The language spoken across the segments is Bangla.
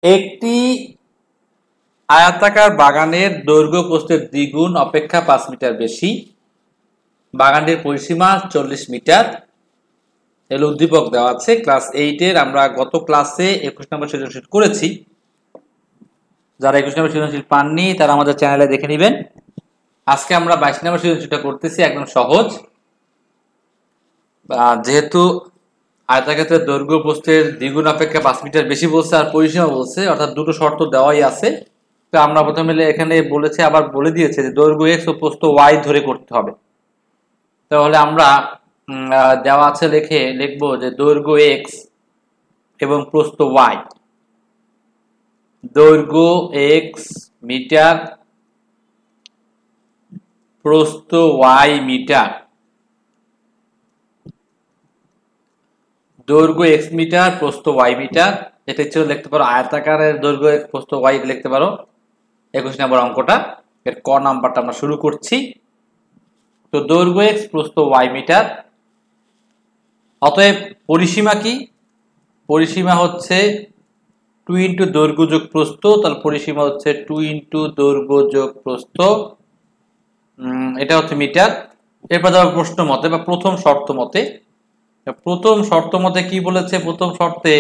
একটি আয়তাকার বাগানের দৈর্ঘ্য প্রস্থের দ্বিগুণ অপেক্ষা 5 মিটার বেশি। বাগানটির পরিসীমা 40 মিটার। এর উদ্দীপক দেওয়া আছে। ক্লাস 8-এর আমরা গত ক্লাসে 21 নম্বর সৃজনশীল করেছি। যারা 21 নম্বর সৃজনশীল পাননি তারা আমাদের চ্যানেলে দেখে নেবেন। আজকে আমরা 22 নম্বর সৃজনশীলটা করতেছি, একদম সহজ। যেহেতু আয়তাক্ষেত্রের দৈর্ঘ্য প্রস্থের দ্বিগুণ অপেক্ষা 5 মিটার বেশি বলছে আর পরিসীমা বলছে, অর্থাৎ দুটো শর্ত দেওয়াই আছে। তো আমরা প্রথমে এখানে বলেছে, আবার বলে দিয়েছে যে দৈর্ঘ্য x ও প্রস্থ y ধরে করতে হবে। তাহলে আমরা দেওয়া আছে লিখবো যে দৈর্ঘ্য x এবং প্রস্থ y। দৈর্ঘ্য x মিটার, প্রস্থ y মিটার। দৈর্ঘ্য x মিটার, প্রস্থ y মিটার। এটা ছিল লিখতে পারো আয়তাকারের দৈর্ঘ্য x প্রস্থ y লিখতে পারো 21 নম্বর অঙ্কটা। এর ক নাম্বারটা আমরা শুরু করছি। তো দৈর্ঘ্য x প্রস্থ y মিটার। অতএব পরিসীমা কি? পরিসীমা হচ্ছে 2 ইন্টু দৈর্ঘ্য যোগ প্রস্থ। তাহলে পরিসীমা হচ্ছে 2 ইন্টু দৈর্ঘ্য যোগ প্রস্থ, এটা হচ্ছে মিটার। এরপর যাবো প্রশ্ন মতে বা প্রথম শর্ত মতে। প্রথম শর্ত মতে কি বলেছে? প্রথম শর্তে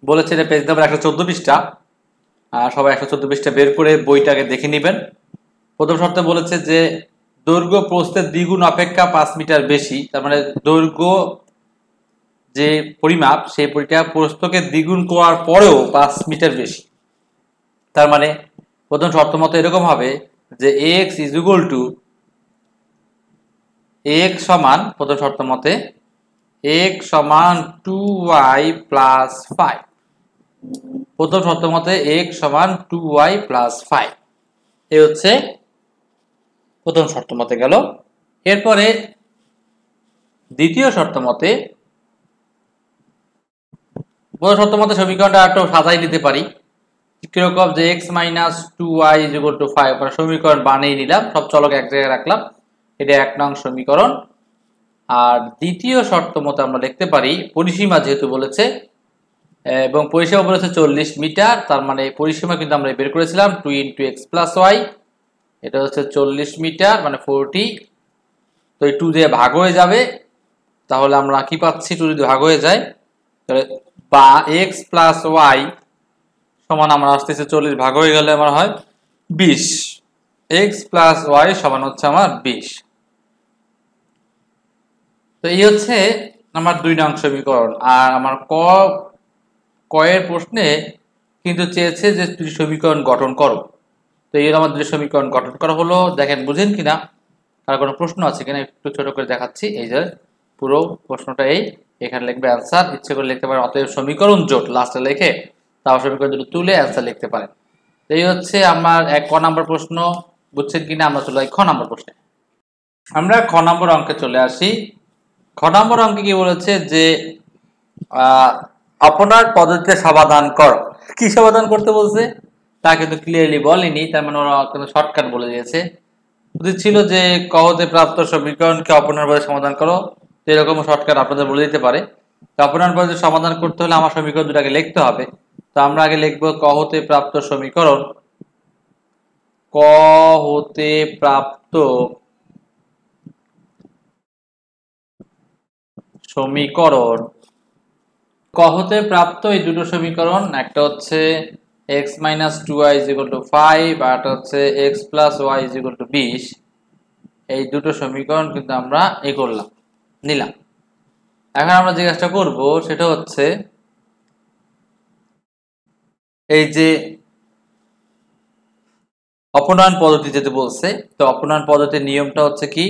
বলেছে, এটা পেজ নাম্বার 114 পৃষ্ঠা। সবাই 114 পৃষ্ঠা বের করে বইটাকে দেখে নেবেন। প্রথম শর্তে বলেছে যে দৈর্ঘ্য প্রস্থের দ্বিগুণ অপেক্ষা 5 মিটার বেশি। তার মানে দৈর্ঘ্য যে পরিমাপ, সেই পরিমাপ প্রস্থকে দ্বিগুণ করার পরেও 5 মিটার বেশি। তার মানে প্রথম শর্ত মতে এরকম হবে যে x is equal two x সমান, প্রথম শর্ত মতে x সমান 2y প্লাস 5। প্রথম শর্ত মতে x সমান 2y প্লাস 5। এই হচ্ছে প্রথম শর্ত মতে গেল। এরপরে দ্বিতীয় শর্ত মতে, প্রথম শর্ত মতে সমীকরণটা একটু সাজাই দিতে পারি কিরকম, যে x minus 2y is equal two 5। আমরা সমীকরণ বানিয়ে নিলাম, সব চলক এক জায়গায় রাখলাম। এটা 1 নং সমীকরণ। আর দ্বিতীয় শর্ত মতে আমরা লিখতে পারি, পরিসীমা যেহেতু বলেছে এবং পরিসীমা বলেছে 40 মিটার, তার মানে পরিসীমা কিন্তু আমরা বের করেছিলাম 2 ইন্টু এক্স প্লাস ওয়াই। এটা হচ্ছে 40 মিটার মানে 40। তো এই 2 দিয়ে ভাগ হয়ে যাবে, তাহলে আমরা কি পাচ্ছি? 2 যদি ভাগ হয়ে যায় তাহলে বা এক্স প্লাস ওয়াই সমান আমরা আসতেছে 40 ভাগ হয়ে গেলে আমার হয় 20। এক্স প্লাস ওয়াই সমান হচ্ছে আমার 20। তো এই হচ্ছে আমার 2 নং সমীকরণ। আর আমার কয়ের প্রশ্নে কিন্তু চেয়েছে যে দুটি সমীকরণ গঠন করো। তো এই আমার দুটি সমীকরণ গঠন করা হলো। দেখেন বুঝেন কিনা, আর কোনো প্রশ্ন আছে কিনা একটু ছোট করে দেখাচ্ছি। এই যে পুরো প্রশ্নটা এখানে লিখবে অ্যান্সার। ইচ্ছে করে লিখতে পারেন অতএব সমীকরণ জোট লাস্টে লিখে তাও সমীকরণ দুটো তুলে অ্যান্সার লিখতে পারেন। এই হচ্ছে আমার ক নম্বর প্রশ্ন। বুঝছেন কিনা? আমরা চলে যাই খ নম্বর প্রশ্নে। আমরা খ নম্বর অঙ্কে চলে আসি। খ নম্বর অঙ্কে কি বলেছে যে আপনার পদ্ধতিতে সমাধান করো। কি সমাধান করতে বলছে তা কিন্তু ক্লিয়ারলি বলেনি, তার মানে ওরা কিন্তু শর্টকাট বলে দিয়েছে। উচিত ছিল যে ক হতে প্রাপ্ত সমীকরণকে অপূর্ণাঙ্গ পদ্ধতিতে সমাধান করো। তো এরকম শর্টকাট আপনাদের বলে দিতে পারে। তো অপূর্ণাঙ্গ পদ্ধতিতে সমাধান করতে হলে আমার সমীকরণ দুটাকে লিখতে হবে। তো আমরা আগে লিখবো ক হতে প্রাপ্ত সমীকরণ। ক হতে প্রাপ্ত সমীকরণ। ক হতে প্রাপ্ত এই দুটো সমীকরণ, একটা হচ্ছে x minus 2y is equal two 5 আর একটা হচ্ছে x plus y is equal two 20। এই দুটো সমীকরণ কিন্তু আমরা নিলাম। এখন আমরা যে কাজটা করবো সেটা হচ্ছে এই যে অপনয়ন পদ্ধতি যেটা বলছে, তো অপনয়ন পদ্ধতির নিয়মটা হচ্ছে কি,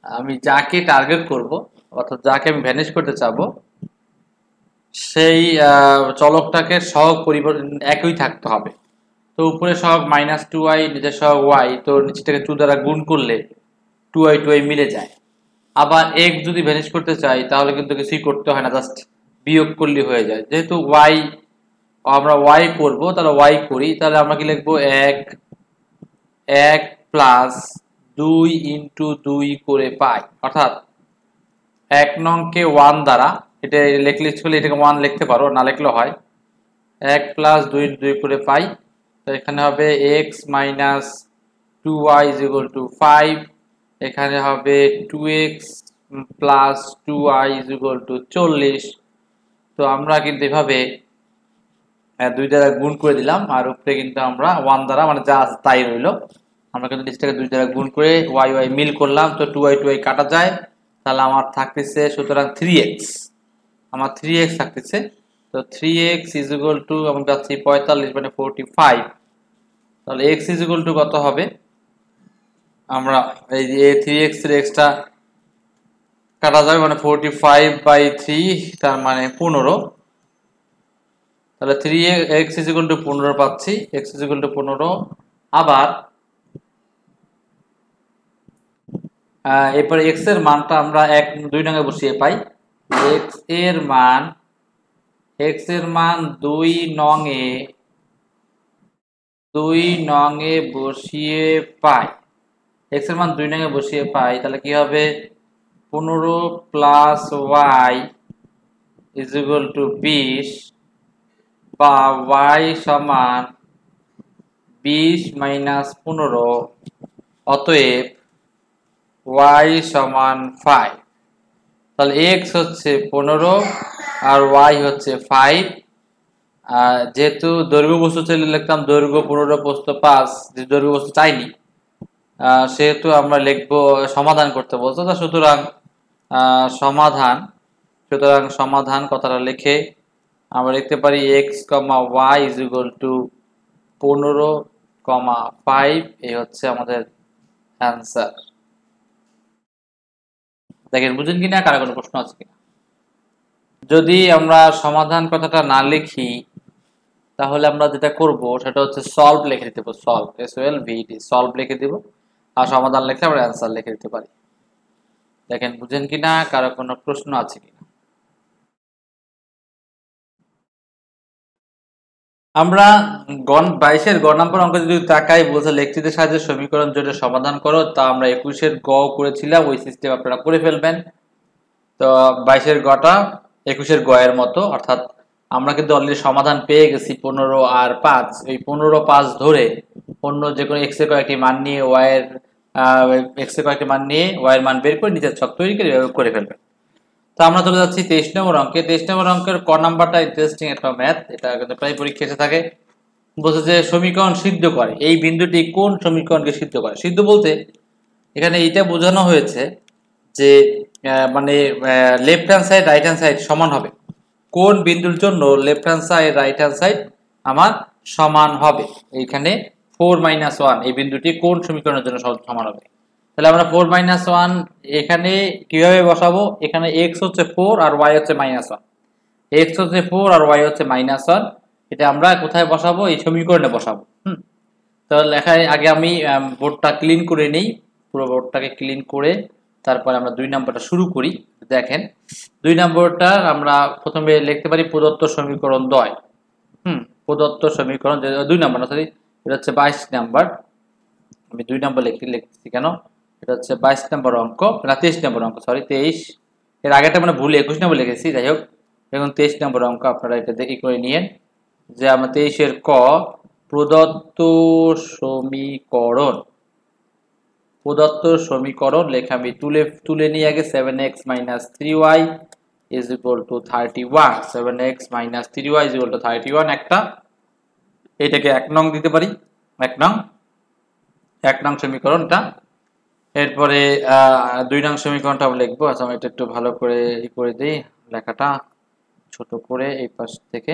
আমি যাকে টার্গেট করব অর্থাৎ যাকে আমি ভ্যানিশ করতে চাবো সেই চলকটাকে সহগ পরিবর্তন একই থাকতে হবে। তো উপরে সহগ মাইনাস 2y, নিচের সহগ y, তো নিচেটাকে 2 দ্বারা গুণ করলে 2y মিলে যায়। আবার x যদি ভ্যানিশ করতে চাই তাহলে কিন্তু কিছুই করতে হয় না, জাস্ট বিয়োগ করলে হয়ে যায়। যেহেতু y আমরা y করব, তাহলে y করি, তাহলে আমরা কি লিখবো 1 প্লাস 2 ইন্টু 2 করে পাই, অর্থাৎ 1 নংকে 1 দ্বারা, এটা লিখলে এটাকে 1 লিখতে পারো, না লিখলেও হয়। 1 প্লাস 2 2 করে পাই। তো এখানে হবে x minus 2y is equal two 5, এখানে হবে 2x plus 2y is equal two 40। তো আমরা কিন্তু এভাবে 2 দ্বারা গুণ করে দিলাম, আর উপরে কিন্তু আমরা 1 দ্বারা মানে যা আছে তাই রইল। আমরা কিন্তু নিচটাকে 2 দ্বারা গুণ করে y y মিল করলাম, তো 2y 2y কাটা যায়, তাহলে আমার থাকতেছে সুতরাং 3x, আমার 3x থাকতেছে। তো 3x ইজ ইকুয়াল টু আমরা পাচ্ছি 45 মানে 45। তাহলে x ইজ ইকুয়াল টু কত হবে, আমরা এই যে 3x এর এক্সটা কাটা যাবে মানে 45/3, তার মানে 15। তাহলে 3x ইজ ইকুয়াল টু 15 পাচ্ছি, x ইজ ইকুয়াল টু 15। আবার এরপরে x এর মানটা আমরা 2 নঙে বসিয়ে পাই। x এর মান 2 নঙে বসিয়ে পাই, x এর মান 2 নঙে বসিয়ে পাই, তাহলে কি হবে 15 plus y is equal two 20, বা y সমান 20 মাইনাস 15, অতএব y সমান 5। তাহলে x হচ্ছে 15 আর y হচ্ছে 5। যেহেতু দৈর্ঘ্য বস্তু চাইলে লিখতাম দৈর্ঘ্য 15 প্রস্থ 5, যে দৈর্ঘ্য বস্তু চাইনি সেহেতু আমরা লিখবো সমাধান করতে বলছো, তো সুতরাং সমাধান কথাটা লিখে আমরা লিখতে পারি x, y is equal two 15, 5। এই হচ্ছে আমাদের অ্যান্সার। দেখেন বুঝেন কিনা, কারো কোনো প্রশ্ন আছে কিনা? যদি আমরা সমাধান কথাটা না লিখি তাহলে আমরা যেটা করব সেটা হচ্ছে সলভ লিখে দিতে পারবো, সলভ SOLVED সলভ লিখে দিব, আর সমাধান লিখে আমরা অ্যান্সার লিখে দিতে পারি। দেখেন বুঝেন কিনা, কারো কোনো প্রশ্ন আছে কিনা? আমরা 22-এর গ নম্বর অঙ্ক যদি তাকাই, বলছে লেখচিত্রের সাহায্যে সমীকরণ জোটের সমাধান করো, তা আমরা 21-এর গ করেছিলাম, ওই সিস্টেম আপনারা করে ফেলবেন। তো 22-এর গটা 21-এর গ এর মতো, অর্থাৎ আমরা কিন্তু অলরেডি সমাধান পেয়ে গেছি 15 আর 5। এই 15, 5 ধরে অন্য যে কোনো x এর কয়েকটি মান নিয়ে y এর মান বের করে নিচের ছক তৈরি করে এভাবে করে ফেলবেন। তো আমরা চলে যাচ্ছি 23 নম্বর অঙ্কে। 23 নম্বর অঙ্কের ক নাম্বারটা ইন্টারেস্টিং একটা ম্যাথ, এটা কিন্তু প্রায় পরীক্ষা এসে থাকে। বলছে যে সমীকরণ সিদ্ধ করে, এই বিন্দুটি কোন সমীকরণকে সিদ্ধ করে? সিদ্ধ বলতে এখানে এটা বোঝানো হয়েছে যে মানে left hand side right hand side সমান হবে, কোন বিন্দুর জন্য left hand side right hand side আমার সমান হবে। এইখানে 4 - 1 এই বিন্দুটি কোন সমীকরণের জন্য সমান হবে? তাহলে আমরা 4 - 1 এখানে কিভাবে বসাবো? এখানে x হচ্ছে 4 আর y হচ্ছে -1, x হচ্ছে 4 আর y হচ্ছে -1, এটা আমরা কোথায় বসাবো? এই সমীকরণে বসাবো। তো লেখায় আগে আমি বোর্ডটা ক্লিন করে নেই, পুরো বোর্ডটাকে ক্লিন করে তারপর আমরা 2 নম্বরটা শুরু করি। দেখেন 2 নম্বরটা আমরা প্রথমে লিখতে পারি প্রদত্ত সমীকরণ দ্বয়। প্রদত্ত সমীকরণ 2 নম্বর না, সরি এটা হচ্ছে 22 নম্বর। আমি 2 নম্বর লিখছি কেন? এটা হচ্ছে 22 নম্বর অঙ্ক, না 23 নম্বর অঙ্ক, সরি 23। এর আগেটা মানে ভুল 21 নম্বর লিখেছি, যাই হোক এখন 23 নম্বর অঙ্ক আপনারা এটা দেখি করে নিয়েন। যে আমরা 23-এর ক, প্রদত্ত সমীকরণ লেখা আমি তুলে নিয়ে আগে 7x - 3y is equal to 31, 7x - 3y is equal to 31 একটা, এটাকে 1 নং দিতে পারি, 1 নং সমীকরণটা। এরপরে 2 নং সমীকরণটা আমরা লিখবো। আচ্ছা আমি এটা একটু ভালো করে করে দিই, লেখাটা ছোট করে এই পাশ থেকে।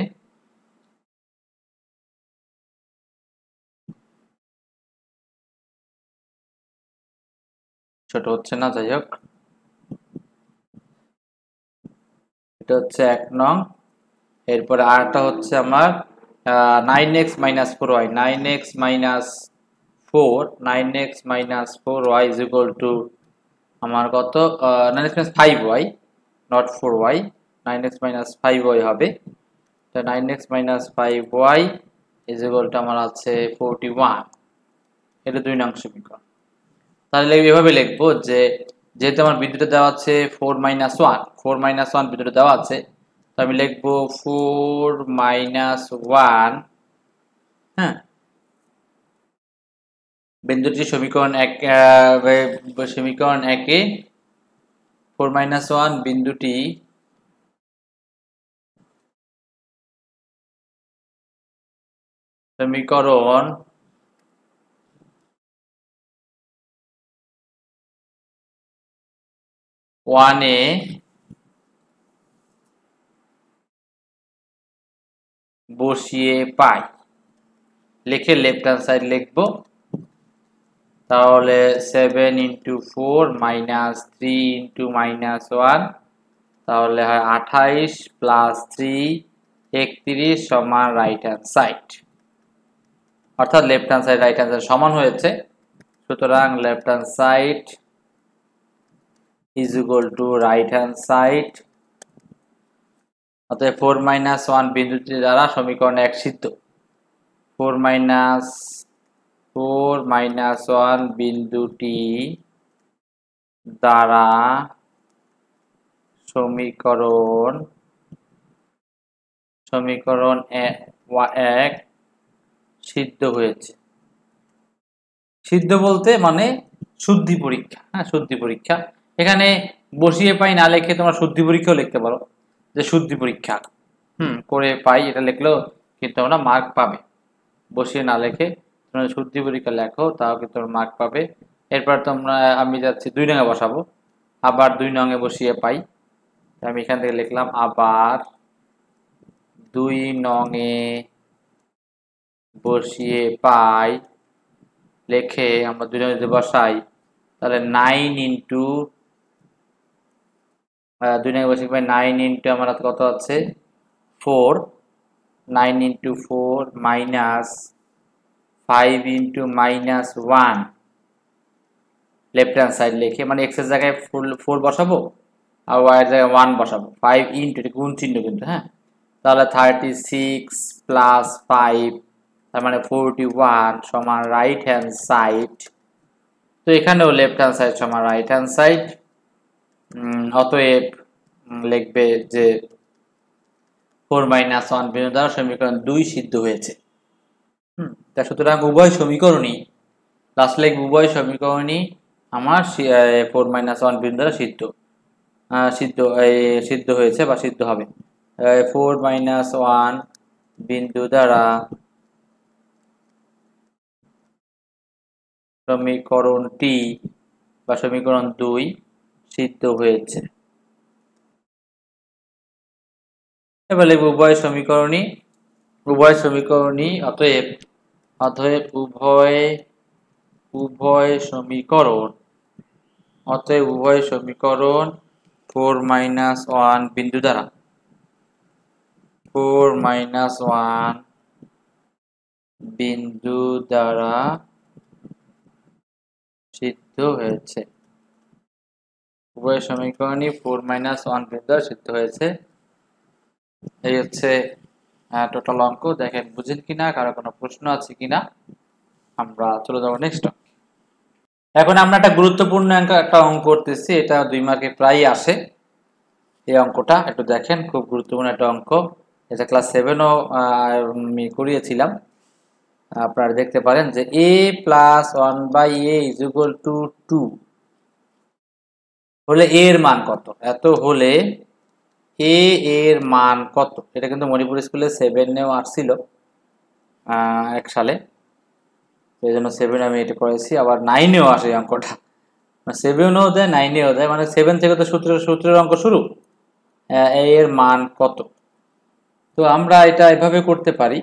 ছোট হচ্ছে না, যাই হোক এটা হচ্ছে 1 নং। এরপরে আরটা হচ্ছে আমার 9x - 4y, 9x - 4y is equal to আমার কত? 9x - 5y, not 4y, 9x - 5y হবে। তো 9x - 5y is equal to আমার আছে 41, এটা 2 নং সমীকরণ। তাহলে এভাবে লিখবো যে যেহেতু আমার বিন্দুটা দেওয়া আছে 4 - 1 বিন্দুটা দেওয়া আছে, তো আমি লিখবো 4 মাইনাস 1, হ্যাঁ, বিন্দুটি সমীকরণ সমীকরণ 1-এ 4 মাইনাস 1 বিন্দুটি সমীকরণ ওয়ানে বসিয়ে পাই, লিখে লেফট হ্যান্ড সাইড লিখবো। তাহলে 7 ইন্টু 4 মাইনাস 3 ইন্টু মাইনাস 1, তাহলে হয় 28 প্লাস 3 31 সমান রাইট হ্যান্ড সাইড, অর্থাৎ left hand side right hand side সমান হয়েছে। সুতরাং left hand side is equal two right hand side. অতএব 4 মাইনাস 1 বিন্দুটি দ্বারা সমীকরণ 1 সিদ্ধ। 4 মাইনাস 1 বিন্দুটি দ্বারা সমীকরণ 1 সিদ্ধ হয়েছে। সিদ্ধ বলতে মানে শুদ্ধি পরীক্ষা, হ্যাঁ, শুদ্ধি পরীক্ষা। এখানে বসিয়ে পাই না লিখে তোমরা শুদ্ধি পরীক্ষাও লিখতে পারো, যে শুদ্ধি পরীক্ষা করে পাই এটা লিখলেও কিন্তু তোমরা মার্ক পাবে। বসিয়ে না লিখে তোমরা শুদ্ধি পরীক্ষা লেখো, তাও কিন্তু তোমরা মার্ক পাবে। এরপর তোমরা আমি যাচ্ছি 2 নঙে বসাবো, আবার 2 নঙে বসিয়ে পাই। আমি এখান থেকে লিখলাম আবার 2 নঙে বসিয়ে পাই, লিখে আমরা 2 নঙে যদি বসাই তাহলে 9 ইন্টু 2 নঙে বসিয়ে পাই 9 ইন্টু আমার কত আছে 4, 9 into 4 minus 5 into minus 1, left hand side লিখে মানে এক্স এর জায়গায় 4 বসাবো আর ওয়াই এর জায়গায় 1 বসাবো। 5 ইন্টু, এটা গুণ চিহ্ন কিন্তু, হ্যাঁ, তাহলে 36 প্লাস 5 তার মানে 41 সমান রাইট হ্যান্ড সাইড। তো এখানেও লেফট হ্যান্ড সাইড সমান রাইট হ্যান্ড সাইড। অতএব লিখবে যে 4 মাইনাস 1 বিন্দু দ্বারা সমীকরণ 2 সিদ্ধ হয়েছে। তা সুতরাং উভয় সমীকরণই লাস্ট লিখব উভয় সমীকরণই আমার 4 মাইনাস 1 বিন্দু দ্বারা সিদ্ধ হয়েছে বা সিদ্ধ হবে। 4 মাইনাস 1 বিন্দু দ্বারা সমীকরণটি বা সমীকরণ 2 সিদ্ধ হয়েছে। এবার লিখব উভয় সমীকরণই অতএব উভয় সমীকরণ 4 মাইনাস 1 বিন্দু দ্বারা 4 মাইনাস 1 বিন্দু দ্বারা সিদ্ধ হয়েছে। উভয় সমীকরণই 4 মাইনাস 1 বিন্দু দ্বারা সিদ্ধ হয়েছে। এই হচ্ছে টোটাল অঙ্ক। দেখেন বুঝেন কিনা, কারো কোনো প্রশ্ন আছে কিনা। আমরা চলে যাবো নেক্সট। এখন আমরা একটা গুরুত্বপূর্ণ একটা অঙ্ক করতেছি, এটা 2 মার্কে প্রায় আসে। এই অঙ্কটা একটু দেখেন, খুব গুরুত্বপূর্ণ একটা অঙ্ক। এটা ক্লাস 7ও আমি করিয়েছিলাম। আপনারা দেখতে পারেন যে a plus 1/a is equal two 2 হলে a এর মান কত? এত হলে a এর মান কত? এটা কিন্তু মণিপুর স্কুলে 7-এও আসছিল 1 সালে, সেই জন্য 7 আমি এটা করেছি। আবার 9-এও আসে অঙ্কটা, 7-এও দেয় 9-এও দেয়, মানে 7 থেকে তো সূত্রের অঙ্ক শুরু। a এর মান কত? তো আমরা এটা এভাবে করতে পারি,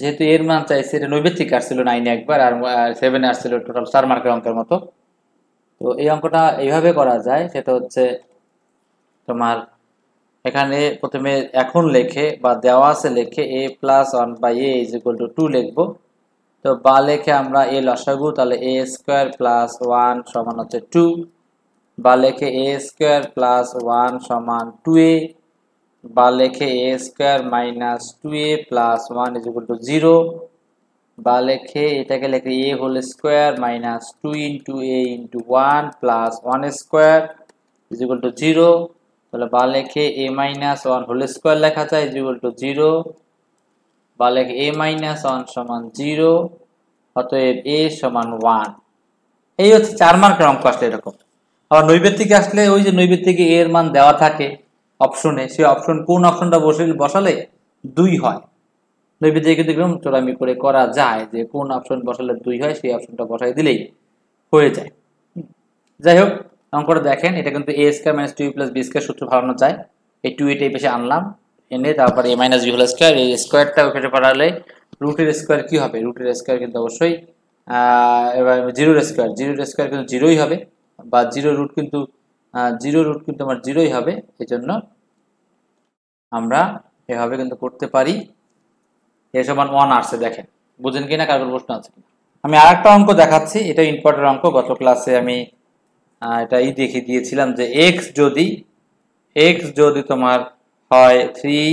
যেহেতু এর মান চাইছে, এটা নৈবেত্তিক আসছিল 9-এ একবার আর 7-এ আসছিল টোটাল 4 মার্কের অঙ্কের মতো। তো এই অঙ্কটা এইভাবে করা যায়, সেটা হচ্ছে তোমার এখানে প্রথমে এখন লেখে বা দেওয়া আছে লেখে a plus 1/a is equal two 2 লিখবো। তো বা লেখে আমরা a লসাগু, তাহলে a স্কোয়ার প্লাস 1 সমান হচ্ছে 2। বা লেখে a স্কোয়ার প্লাস 1 সমান 2a। বা লেখে a square minus 2a plus 1 is equal to 0। বা লেখে এটাকে লেখে a whole square minus 2 into a into 1 plus 1 square is equal to 0। তাহলে বা লেখে a minus one whole square লেখা যায় ইকুয়াল টু 0, বা লেখে a মাইনাস ওয়ান সমান 0, অতএব a সমান 1। এই হচ্ছে 4 মার্কের অঙ্ক আসলে এরকম। আবার নৈবেদ্যিকে আসলে ওই যে নৈবেদ্যিকে a এর মান দেওয়া থাকে অপশনে, সেই অপশন কোন অপশনটা বসালে 2 হয়। নৈবেদ্যিকে কিন্তু এরকম চোরামি করে করা যায় যে কোন অপশন বসালে 2 হয় সেই অপশনটা বসাই দিলেই হয়ে যায়। যাই হোক, অঙ্কটা দেখেন, এটা কিন্তু a square minus 2b plus b square সূত্র ভাঙানো যায়। এই 2 এটা এই পাশে আনলাম, এনে তারপর a minus b whole square, এই স্কয়ারটা ওই পাশে পাঠালে রুটের স্কয়ার কি হবে? রুটের স্কয়ার কিন্তু অবশ্যই এবার জিরোর স্কয়ার কিন্তু জিরোই হবে, বা জিরো রুট কিন্তু আমার জিরোই হবে। এজন্য আমরা এভাবে কিন্তু করতে পারি। a সমান 1 আসছে, দেখেন বুঝেন কিনা, কারোর প্রশ্ন আছে কিনা। আমি আরেকটা অঙ্ক দেখাচ্ছি, এটা ইম্পর্টেন্ট অঙ্ক। গত ক্লাসে আমি এটাই দেখিয়ে দিয়েছিলাম যে x যদি তোমার হয় 3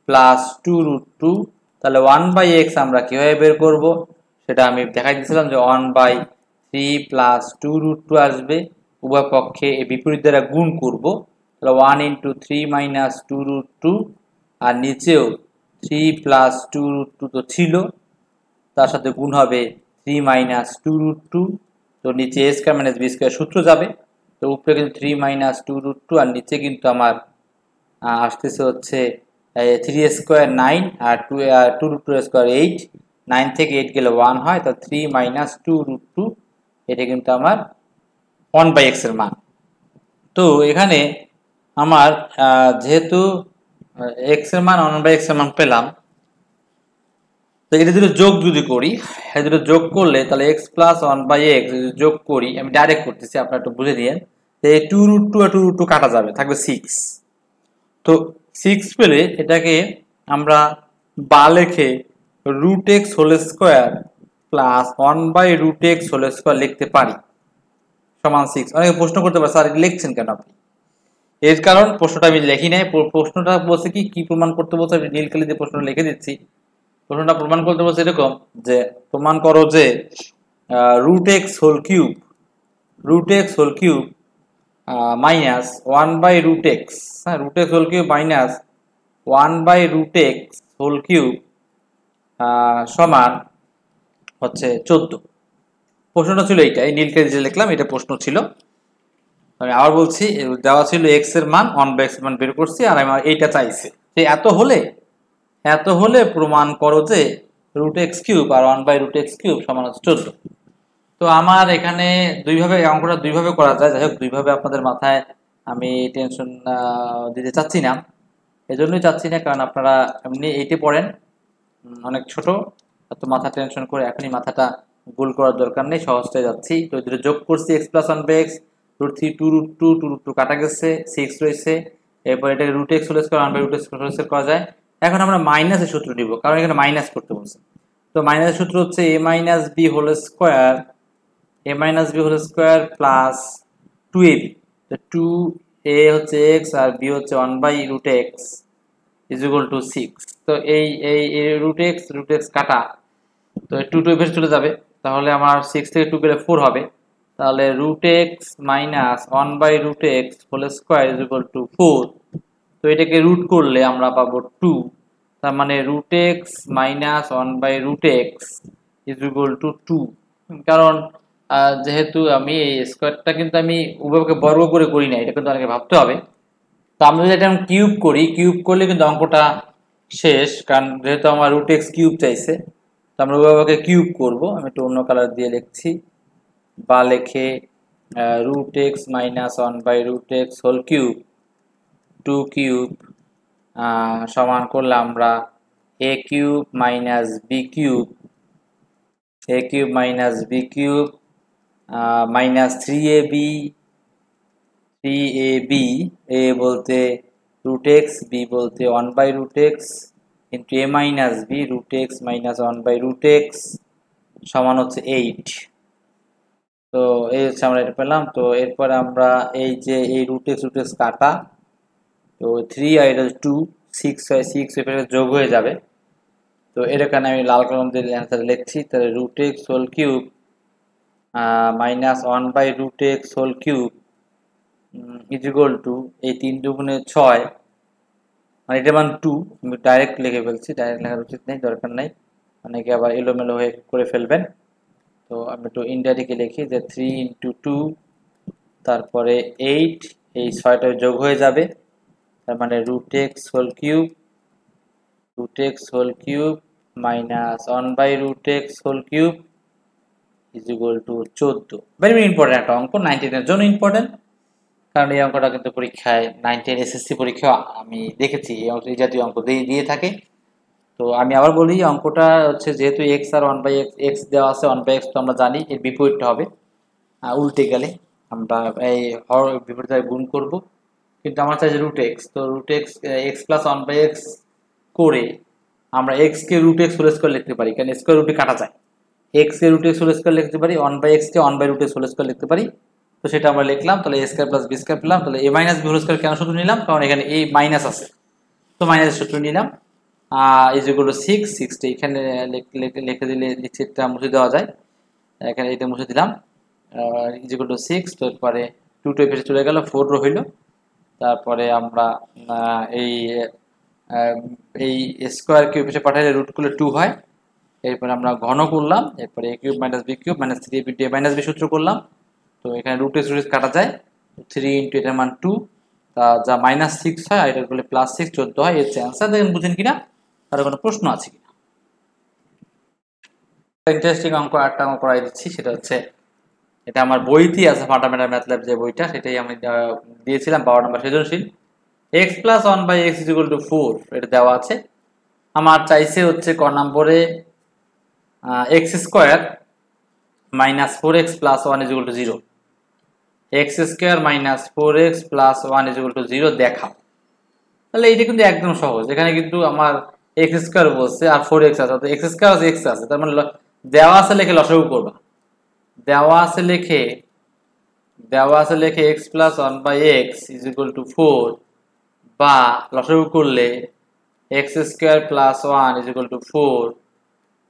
প্লাস 2√2, তাহলে 1/x আমরা কিভাবে বের করব সেটা আমি দেখাই দিয়েছিলাম যে 1/3 প্লাস 2√2 আসবে, উভয় পক্ষে এই বিপরীত দ্বারা গুণ করব, তাহলে 1 ইন্টু 3 মাইনাস 2√2, আর নিচেও 3 প্লাস 2√2 তো ছিল, তার সাথে গুণ হবে 3 মাইনাস 2√2, তো নিচে a square minus b square সূত্র যাবে, তো উপরে কিন্তু 3 মাইনাস 2√2, আর নিচে কিন্তু আমার আসতেছে হচ্ছে 3 স্কয়ার 9 আর 2√2 স্কয়ার 8, 9 থেকে 8 গেলে 1 হয়, তো 3 মাইনাস 2√2, এটা কিন্তু আমার 1/x এর মান। তো এখানে আমার যেহেতু x এর মান 1/x এর মান পেলাম, তো এটা যদি যোগ করি, এটা যদি যোগ করলে তাহলে x প্লাস 1/x যদি যোগ করি, আমি ডাইরেক্ট করতেছি, আপনারা একটু বুঝে নিন, তো এই 2√2 আর 2√2 কাটা যাবে, থাকবে 6। তো 6 পেলে এটাকে আমরা বা লেখে √x whole square plus 1/√x whole square লিখতে পারি সমান 6। অনেকে প্রশ্ন করতে পারে, স্যার লিখছেন কেন আপনি? এর কারণ প্রশ্নটা আমি লিখি নাই, প্রশ্নটা বলছে কি প্রমাণ করতে বলছে, আমি নীল কালি দিয়ে প্রশ্নটা লিখে দিচ্ছি। প্রশ্নটা প্রমাণ করতে বলছে এরকম যে প্রমাণ করো যে √x whole cube minus 1/√x, হ্যাঁ, √x whole cube minus 1/√x whole cube সমান হচ্ছে 14। প্রশ্নটা ছিল এইটা, এই নীলকে যে লিখলাম এটা প্রশ্ন ছিল। আমি আবার বলছি, দেওয়া ছিল x এর মান, 1/x এর মান বের করছি, আর আমার এইটা চাইছে যে এত হলে প্রমাণ করো যে √x কিউব আর 1/√x কিউব সমান হচ্ছে 14। তো আমার এখানে অঙ্কটা দুইভাবে করা যায়। যাই হোক, দুইভাবে আপনাদের মাথায় আমি টেনশন দিতে চাচ্ছি না, এজন্যই চাচ্ছি না, কারণ আপনারা এমনি এইটে পড়েন, অনেক ছোট, এত মাথা টেনশন করে এখনই মাথাটা গোল করার দরকার নেই, সহজটাই যাচ্ছি। তো দুটো যোগ করছি, x প্লাস 1/x, √3 2√2 কাটা গেছে, 6 রয়েছে, এরপর এটাকে √x whole square 1/√x whole square করা যায়। এখন আমরা মাইনাসের সূত্র দিব, কারণ এখানে মাইনাস করতে বলছে। তো মাইনাসের সূত্র হচ্ছে a minus b whole square plus 2ab, তো 2a হচ্ছে x আর b হচ্ছে 1/√x ইজ ইকুয়াল টু 6। তো এই √x কাটা, তো 2 2 এর চলে যাবে, তাহলে আমার 6 থেকে 2 গেলে 4 হবে, তাহলে √x minus 1/√x whole square is equal to 4। তো এটাকে রুট করলে আমরা পাবো 2, তার মানে √x minus 1/√x is equal two 2। কারণ যেহেতু আমি এই স্কয়ারটা কিন্তু আমি উভয়কে বর্গ করে করি না, এটা কিন্তু অনেকে ভাবতে হবে। তো আমি যদি এটা কিউব করলে কিন্তু অঙ্কটা শেষ, কারণ যেহেতু আমার √x কিউব চাইছে, তো আমরা উভয়কে কিউব করব। আমি একটু অন্য কালার দিয়ে লিখছি, বা লেখে √x minus 1/√x whole cube 2 cube সমান করলে আমরা a cube minus b cube minus 3ab, a বলতে √x, b বলতে 1/√x into a minus b √x minus 1/√x সমান হচ্ছে 8। তো এই হচ্ছে আমরা এটা পেলাম। তো এরপরে আমরা এই যে এই √x কাটা, তো 3 আর এটা 2, 6 হয়, 6 এর যোগ হয়ে যাবে। তো এর কারণে আমি লাল কলম দিয়ে অ্যান্সার লিখছি, তাহলে √x whole cube minus 1/√x whole cube is equal to এই 3 দুগুণে 6, মানে এটা মান 2, আমি ডাইরেক্ট লিখে ফেলছি, ডাইরেক্ট লেখার উচিত নেই, দরকার নাই, অনেকে আবার এলোমেলো হয়ে করে ফেলবেন। তো আমি একটু ইনডাইরেক্টলি লিখি যে 3 ইন্টু 2, তারপরে 8, এই 6টা যোগ হয়ে যাবে, তার মানে root x whole cube minus 1/√x whole cube is equal to 14। Very very important একটা অঙ্ক, 9 এর জন্য ইম্পর্টেন্ট, কারণ এই অঙ্কটা কিন্তু পরীক্ষায় 9 এসএসসি পরীক্ষা আমি দেখেছি এই জাতীয় অঙ্ক দিয়ে থাকে। তো আমি আবার বলি, অঙ্কটা হচ্ছে যেহেতু এক্স আর 1/x দেওয়া আছে, 1/x তো আমরা জানি এর বিপরীতটা হবে, উল্টে গেলে আমরা এই বিপরীতে গুণ করব, কিন্তু আমার চাই যে রুট এক্স, তো root x x plus 1/x করে আমরা এক্স কে রুট এক্স হোল স্কয়ার লিখতে পারি, কারণ স্কয়ার রুটে কাটা যায়, এক্স কে রুট এক্স হোল স্কয়ার লিখতে পারি, 1/x কে 1/√x হোল স্কয়ার লিখতে পারি। তো সেটা আমরা লিখলাম, তাহলে a square plus b square পেলাম। তাহলে a minus b whole square কেন সূত্র নিলাম, কারণ এখানে a মাইনাস আছে, তো মাইনাস সূত্র নিলাম। ইজ ইকুয়াল টু 6টা এখানে লিখে দিলে নিচেরটা মুছে দেওয়া যায়, এখানে এটা মুছে দিলাম। ইজ ইকুয়াল টু 6, তো এরপরে 2 টো পেছনে চলে গেল, 4 রইল। তারপরে আমরা এই এই স্কোয়ার কিউব এসে পাঠাইলে রুট করলে 2 হয়, এরপরে আমরা ঘন করলাম, এরপরে a cube minus b cube minus 3ab minus b সূত্র করলাম। তো এখানে রুট এক্স কাটা যায়, 3 ইন্টু এটার মান 2, তা যা -6 হয়, আর এটা করলে +6 14 হয়। এর অ্যান্সার দেখেন, বুঝেন কিনা, তার কোনো প্রশ্ন আছে কিনা। ইন্টারেস্টিং অঙ্ক একটা অঙ্ক করাই দিচ্ছি, সেটা হচ্ছে, এটা আমার বইতেই আছে, ফান্ডামেন্টাল ম্যাথ ল্যাব যে বইটা, সেটাই আমি দিয়েছিলাম 12 নম্বর সৃজনশীল। x plus 1/x is equal to 4, এটা দেওয়া আছে। আমার চাইছে হচ্ছে ক নম্বরে x square minus 4x plus 1 is equal to 0, x square minus 4x plus 1 is equal to 0 দেখাও। তাহলে এইটা কিন্তু একদম সহজ, এখানে কিন্তু আমার x স্কোয়ার বলছে আর 4x আছে, অর্থাৎ x স্কোয়ার আছে, x আছে, তার মানে দেওয়া আছে লিখে লসাগু করবা, দেওয়া আছে লিখে x plus 1/x is equal to 4, বা লসাগু করলে x square plus 1 is equal to 4,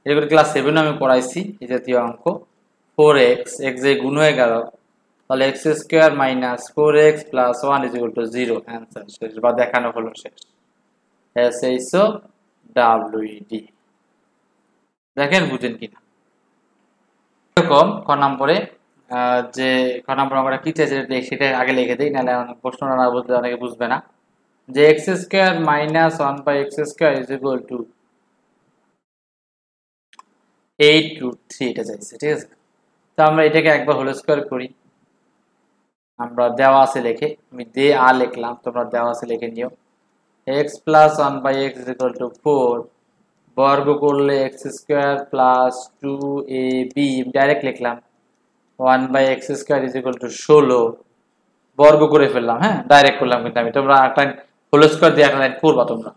এগুলো ক্লাস 7 আমি পড়াইছি এই জাতীয় অঙ্ক। 4x, x যে গুণ হয়ে গেল, তাহলে x square minus 4x plus 1 is equal to 0, answer শেষ, বা দেখানো হলো শেষ। SHOWED, দেখেন বুঝেন কিনা। এরকম খ নম্বরে যে খ নম্বর আমরা কি চাইছি সেটা আগে লিখে দিই, নাহলে প্রশ্নটা না বুঝলে অনেকে বুঝবে না। যে x square minus 1/x square is equal two 8√3, এটা চাইছে, ঠিক আছে। তো আমরা এটাকে একবার হোল স্কোয়ার করি, আমরা দেওয়া আছে লিখে, আমি দে আ লিখলাম, তোমরা দেওয়া আছে লিখে নিও। x plus 1/x is equal to 4, বর্গ করলে x square plus 2ab, direct লিখলাম, 1/x square is equal two 16, বর্গ করে ফেললাম, হ্যাঁ ডাইরেক্ট করলাম, কিন্তু আমি, তোমরা একটা হোল স্কোয়ার দিয়ে একটা লাইন করবা তোমরা।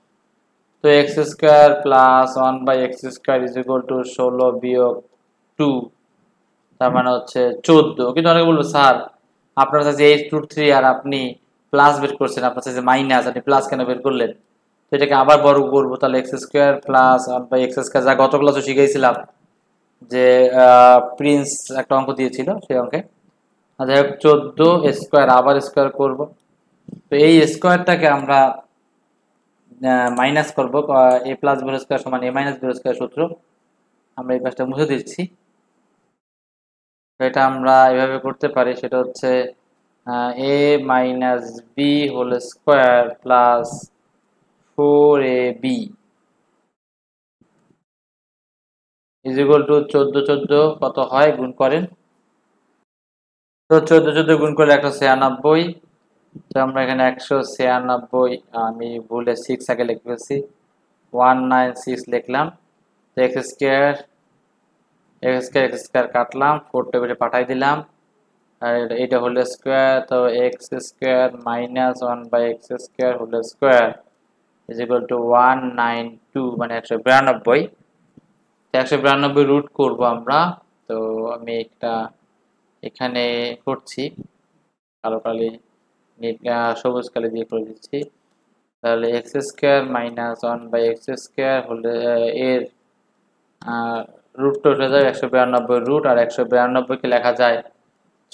তো x square plus 1/x square is equal two 16 বিয়োগ 2, তার মানে হচ্ছে 14। কিন্তু অনেকে বলবো স্যার আপনার কাছে 8√3 আর আপনি প্লাস বের করছেন, আপনার কাছে মাইনাস, আপনি প্লাস কেন বের করলেন? তো এটাকে আবার বর্গ করবো, তাহলে x square plus 1/x square, যা গত ক্লাসে শিখেছিলাম, যে প্রিন্স একটা অঙ্ক দিয়েছিল সেই অঙ্কে, যাই হোক 14 স্কোয়ার, আবার স্কোয়ার করব। তো এই স্কোয়ারটাকে আমরা মাইনাস করবো, a প্লাস b স্কোয়ার সমান a মাইনাস b স্কোয়ার সূত্র, আমরা এই পাশটা মুছে দিচ্ছি। এটা আমরা এভাবে করতে পারি, সেটা হচ্ছে a minus b whole square plus 4ab is equal to 14 কত হয় গুণ করেন, তো 14 গুণ করলে 196, তো আমরা এখানে 196, আমি ভুলে 6 আগে লিখে ফেলছি, 196 লিখলাম। তো x স্কোয়ার কাটলাম, 4 টেবিলে পাঠাই দিলাম, আর এটা হোল স্কোয়ার, তো x square minus 1/x square whole square is equal to 192, মানে 192। তো 192 রুট করব আমরা, তো আমি একটা এখানে করছি কালো কালি, সবুজ কালি দিয়ে করে দিচ্ছি। তাহলে x square minus 1/x square হলে এর রুটটা উঠে যায় 192 রুট, আর 192 কে লেখা যায়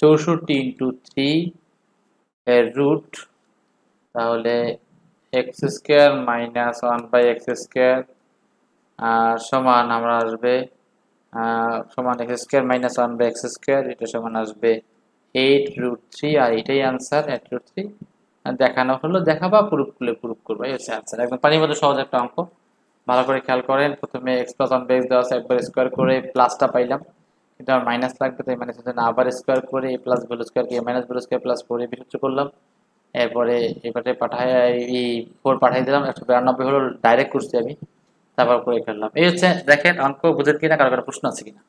64 ইন্টু 3 এর রুট, তাহলে এক্স স্কোয়ার মাইনাস 1/x² আর সমান আমরা আসবে সমান x² মাইনাস 1/x², এটা সমান আসবে 8√3, আর এটাই আনসার 8√3। আর দেখানো হলো, দেখাবা প্রুফ করলে প্রুফ করবা, এই হচ্ছে আনসার। একদম পানির মতো সহজ একটা অঙ্ক, ভালো করে খেয়াল করেন। প্রথমে এক্স প্লাস 1/x দেওয়া আছে, একবার স্কোয়ার করে প্লাসটা পাইলাম, কিন্তু আমার মাইনাস লাগবে, তাই মাইনাস হচ্ছে না, আবার স্কোয়ার করে এ প্লাস ভুল স্কোয়ার কে মাইনাস ভুল স্কোয়ার প্লাস 4 সূত্র করলাম। এরপরে এবারে পাঠায় এই 4 পাঠিয়ে দিলাম, 192 হলো, ডাইরেক্ট করছি আমি, তারপর করে ফেললাম। এই হচ্ছে, দেখেন অঙ্ক বুঝেন কিনা, কারো কারো প্রশ্ন আছে কিনা।